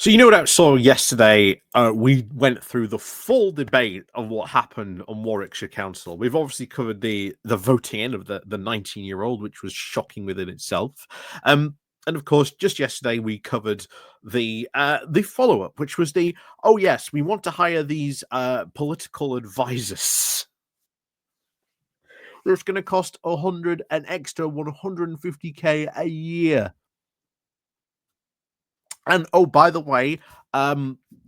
So you know what I saw yesterday? We went through the full debate of what happened on Warwickshire Council. We've obviously covered the voting in of the 19-year-old, which was shocking within itself. And of course, just yesterday we covered the follow-up, which was the oh yes, we want to hire these political advisors. It's going to cost an extra 150k a year. And oh, by the way,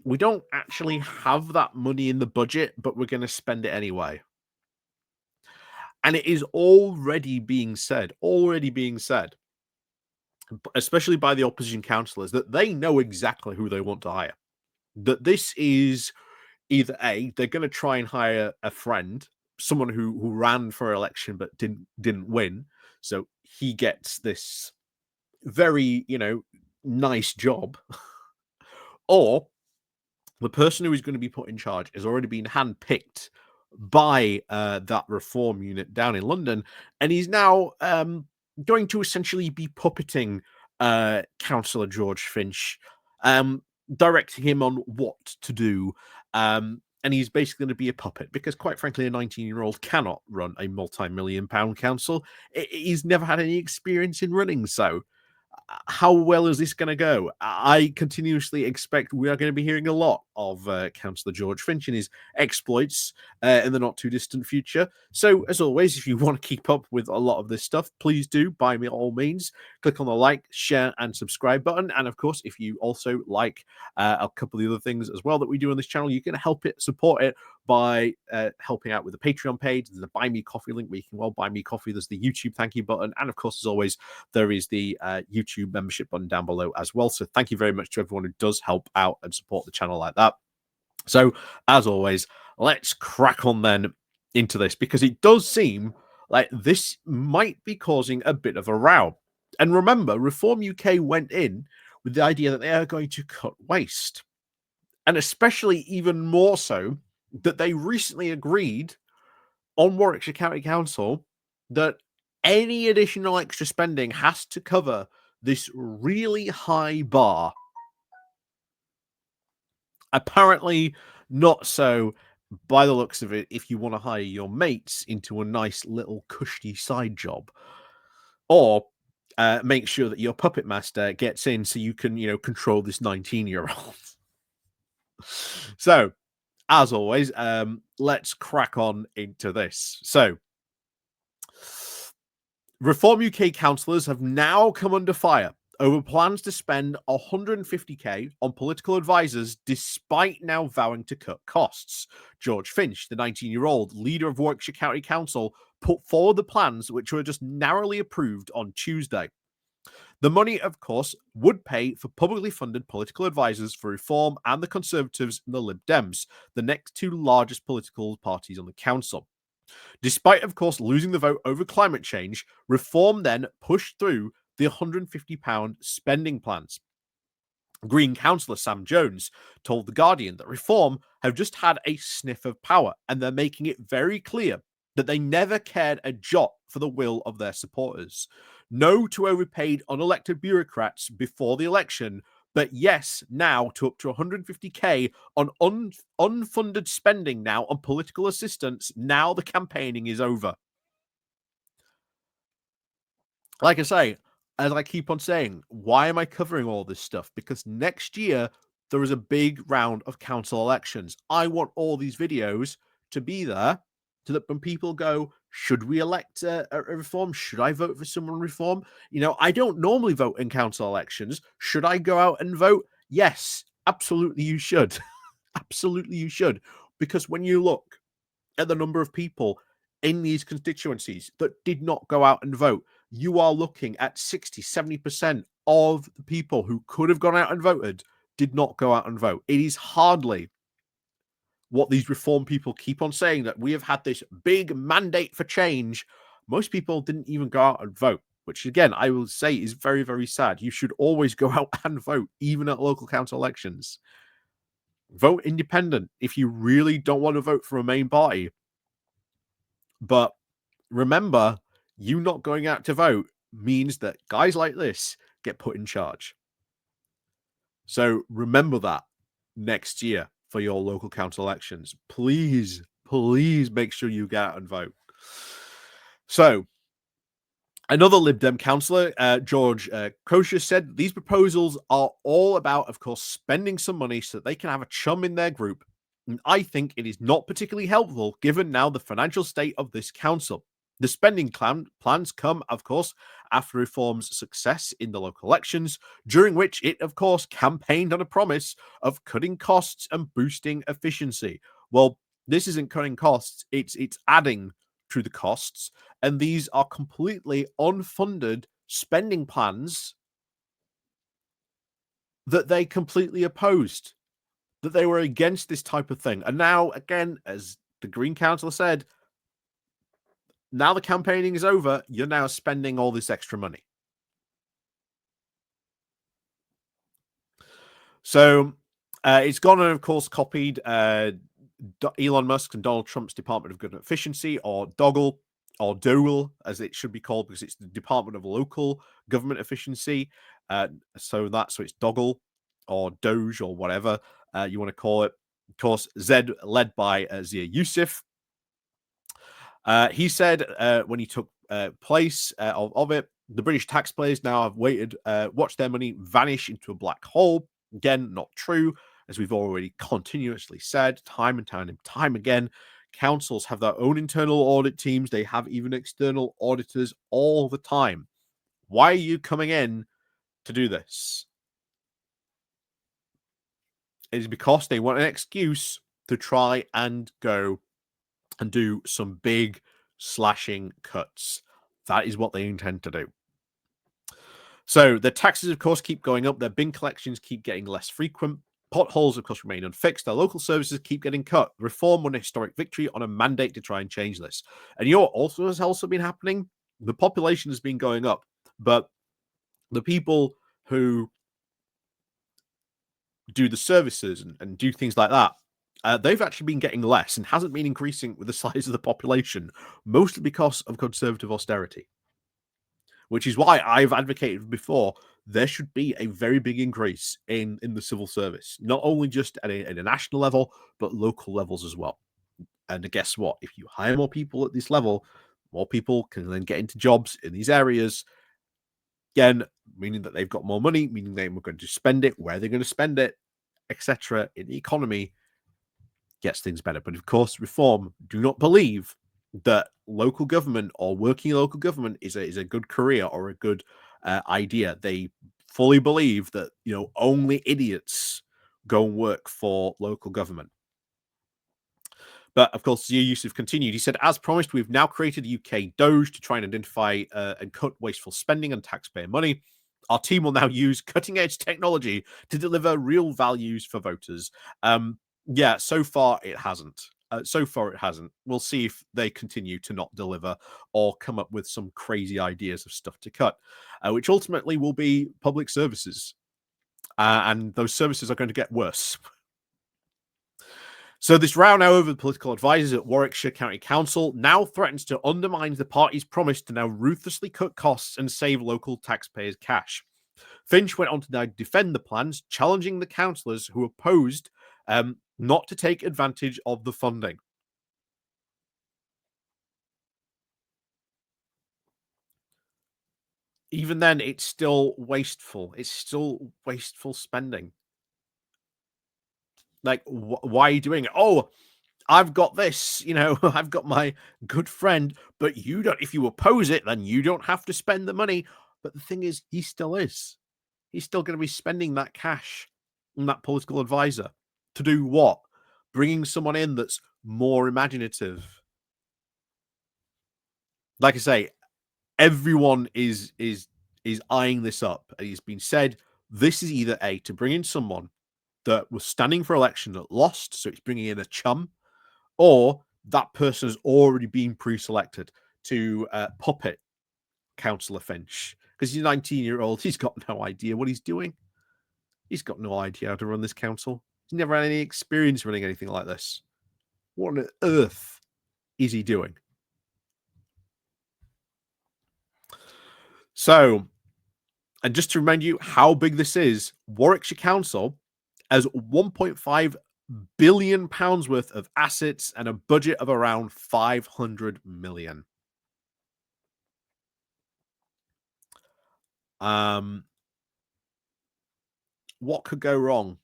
we don't actually have that money in the budget, but we're going to spend it anyway. And it is already being said, especially by the opposition councillors, that they know exactly who they want to hire. That this is either A, they're going to try and hire a friend, someone who ran for election but didn't win, so he gets this very nice job. Or the person who is going to be put in charge has already been handpicked by that reform unit down in London, and he's now going to essentially be puppeting Councillor George Finch, directing him on what to do. And he's basically going to be a puppet because, quite frankly, a 19-year-old cannot run a multi-million-pound council. He's never had any experience in running, so how well is this going to go? I continuously expect we are going to be hearing a lot of Councillor George Finch and his exploits in the not too distant future. So, as always, if you want to keep up with a lot of this stuff, please do, by all means, click on the like, share, and subscribe button. And of course, if you also like a couple of the other things as well that we do on this channel, you can help it, support it by helping out with the Patreon page. There's a buy me coffee link where you can buy me coffee. There's the YouTube thank you button, and of course, as always, there is the YouTube membership button down below as well. So thank you very much to everyone who does help out and support the channel like that. So as always, let's crack on then into this, because it does seem like this might be causing a bit of a row. And remember, Reform UK went in with the idea that they are going to cut waste, and especially even more so that they recently agreed on Warwickshire County Council that any additional extra spending has to cover this really high bar. Apparently not so by the looks of it if you want to hire your mates into a nice little cushy side job, or make sure that your puppet master gets in so you can control this 19-year-old. So as always, let's crack on into this. So Reform UK councillors have now come under fire over plans to spend 150k on political advisors, despite now vowing to cut costs. George Finch, the 19-year-old leader of Warwickshire County Council, put forward the plans, which were just narrowly approved on Tuesday. The money, of course, would pay for publicly funded political advisors for Reform and the Conservatives and the Lib Dems, the next two largest political parties on the council. Despite, of course, losing the vote over climate change, Reform then pushed through the £150 spending plans. Green councillor Sam Jones told The Guardian that Reform have just had a sniff of power, and they're making it very clear that they never cared a jot for the will of their supporters. No to overpaid unelected bureaucrats before the election, but yes, now to up to 150k on unfunded spending now on political assistance. Now the campaigning is over. Like I say, as I keep on saying, why am I covering all this stuff? Because next year, there is a big round of council elections. I want all these videos to be there so that when people go, should we elect a Reform? Should I vote for someone Reform? I don't normally vote in council elections. Should I go out and vote? Yes, absolutely you should. Absolutely you should. Because when you look at the number of people in these constituencies that did not go out and vote, you are looking at 60-70% of the people who could have gone out and voted did not go out and vote. It is hardly what these Reform people keep on saying, that we have had this big mandate for change. Most people didn't even go out and vote, which again, I will say is very, very sad. You should always go out and vote, even at local council elections. Vote independent if you really don't want to vote for a main party. But remember, you not going out to vote means that guys like this get put in charge. So remember that next year for your local council elections. Please, please make sure you get out and vote. So another Lib Dem councillor, George Finch, said these proposals are all about, of course, spending some money so that they can have a chum in their group. And I think it is not particularly helpful given now the financial state of this council. The spending plans come, of course, after Reform's success in the local elections, during which it, of course, campaigned on a promise of cutting costs and boosting efficiency. Well, this isn't cutting costs, it's adding to the costs, and these are completely unfunded spending plans that they completely opposed, that they were against this type of thing. And now, again, as the Green Councillor said, now the campaigning is over, you're now spending all this extra money. So it's gone and, of course, copied Elon Musk and Donald Trump's Department of Government Efficiency, or DOGL, or DOGL, as it should be called, because it's the Department of Local Government Efficiency. So it's DOGL, or Doge, or whatever you want to call it. Of course, led by Zia Yusuf. He said when he took place of it, the British taxpayers now have watched their money vanish into a black hole. Again, not true, as we've already continuously said time and time again. Councils have their own internal audit teams. They have even external auditors all the time. Why are you coming in to do this? It is because they want an excuse to try and go and do some big slashing cuts. That is what they intend to do. So the taxes, of course, keep going up. Their bin collections keep getting less frequent. Potholes, of course, remain unfixed. Their local services keep getting cut. Reform won a historic victory on a mandate to try and change this. And you know what has also been happening? The population has been going up, but the people who do the services and do things like that, they've actually been getting less and hasn't been increasing with the size of the population, mostly because of conservative austerity. Which is why I've advocated before there should be a very big increase in the civil service, not only just at a national level, but local levels as well. And guess what? If you hire more people at this level, more people can then get into jobs in these areas. Again, meaning that they've got more money, meaning they're going to spend it, where they're going to spend it, etc. in the economy gets things better. But of course, Reform do not believe that local government or working local government is a good career or a good idea. They fully believe that only idiots go and work for local government. But of course, Zia Yusuf continued. He said, as promised, we've now created a UK Doge to try and identify and cut wasteful spending and taxpayer money. Our team will now use cutting edge technology to deliver real values for voters. Yeah, so far it hasn't. We'll see if they continue to not deliver or come up with some crazy ideas of stuff to cut, which ultimately will be public services. And those services are going to get worse. So this row now over the political advisors at Warwickshire County Council now threatens to undermine the party's promise to now ruthlessly cut costs and save local taxpayers cash. Finch went on to now defend the plans, challenging the councillors who opposed not to take advantage of the funding. Even then, it's still wasteful. It's still wasteful spending. Like, why are you doing it? Oh, I've got this, I've got my good friend, but you don't. If you oppose it, then you don't have to spend the money. But the thing is, he still is. He's still going to be spending that cash on that political advisor to do what? Bringing someone in that's more imaginative. Like I say, everyone is eyeing this up. And it's been said this is either to bring in someone that was standing for election that lost, so it's bringing in a chum, or that person has already been pre-selected to puppet Councillor Finch. Because he's a 19-year-old, he's got no idea what he's doing. He's got no idea how to run this council. He's never had any experience running anything like this. What on earth is he doing? So, And just to remind you how big this is, Warwickshire Council has 1.5 billion pounds worth of assets and a budget of around 500 million. What could go wrong?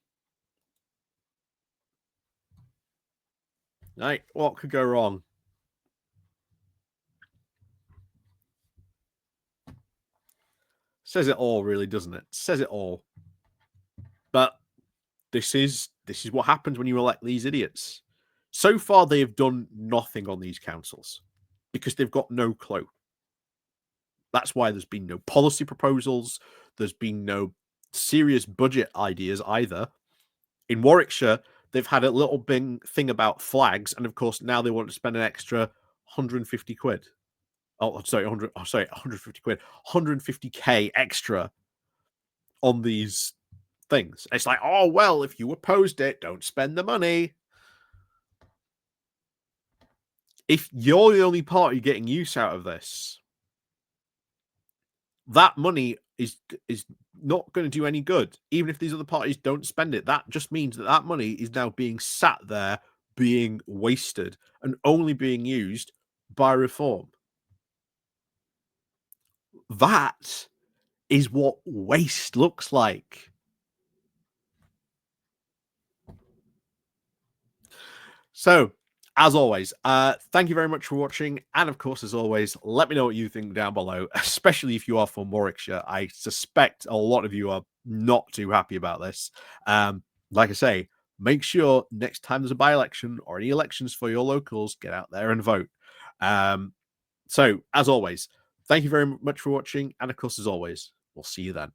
Right? What could go wrong? Says it all, really, doesn't it? Says it all. But this is what happens when you elect these idiots. So far, they have done nothing on these councils because they've got no clue. That's why there's been no policy proposals. There's been no serious budget ideas either. In Warwickshire, they've had a little thing about flags, and of course now they want to spend an extra 150 quid. Oh, sorry, 100. Oh, sorry, 150 quid, 150k extra on these things. It's like, oh well, if you opposed it, don't spend the money. If you're the only party getting use out of this, that money is not going to do any good. Even if these other parties don't spend it, that just means that that money is now being sat there, being wasted, and only being used by reform. That is what waste looks like. So, as always, thank you very much for watching. And of course, as always, let me know what you think down below, especially if you are from Warwickshire. I suspect a lot of you are not too happy about this. Like I say, make sure next time there's a by-election or any elections for your locals, get out there and vote. So, as always, thank you very much for watching. And of course, as always, we'll see you then.